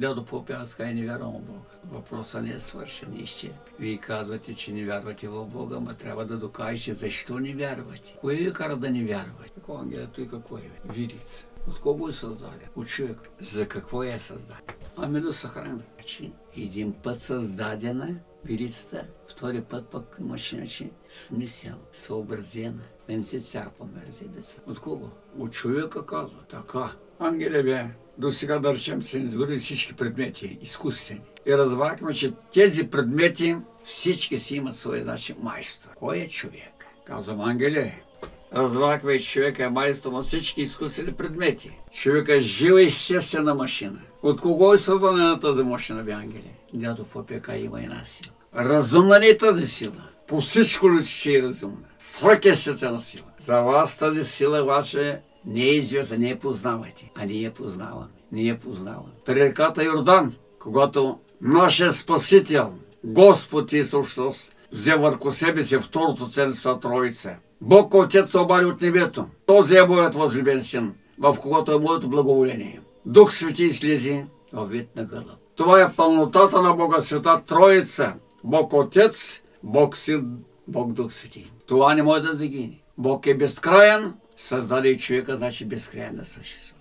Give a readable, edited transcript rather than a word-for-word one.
Дядо Попе, аз не вярвам в Бога. Въпросът не е свършен изче. Вие казвате, че не вярвате в Бога, ма трябва да докажете защо не вярвате. Кое ви кара да не вярвате? Какво ангелето и какво е? Видица. От кого е създаден? От човек. За какво е създаден? Ами да съхраним. Един път създадена видицата, втори път пък имаше смисъл, съобразена. Мен се цяпа мерзи деца. От кого? От човека казва. Така. Ангеле бе, до сега да речем се изборили всички предмети, изкуствени. И разбрахме, че тези предмети всички си имат своя майстор. Кой е човек? Казвам, ангеле. Разбрахме, че човек е майстор на всички изкуствени предмети. Човек е жива и естествена машина. От кого е създадена тази машина, бе, ангеле? Дядо Попека има една сила. Разумна ли е тази сила? По всичко ли, че е разумна? Свръхестествена сила. За вас тази сила обаче не е известна, не я познавате. А ние я познаваме. Ние я познаваме. При реката Йордан, когато нашия Спасител, Господ Исус Христос, взе върху себе си второто царство Троица. Бог Отец се обади от небето. Този е моят възлюбен син, в когото е моето благоволение. Дух Свети слези във вид на гълъб. Това е пълнотата на Бога Света Троица. Бог Отец, Бог Син, Бог Дух Свети. Това не може да загине. Бог е безкраен, създаде и човека, значи безкрайен да съществува.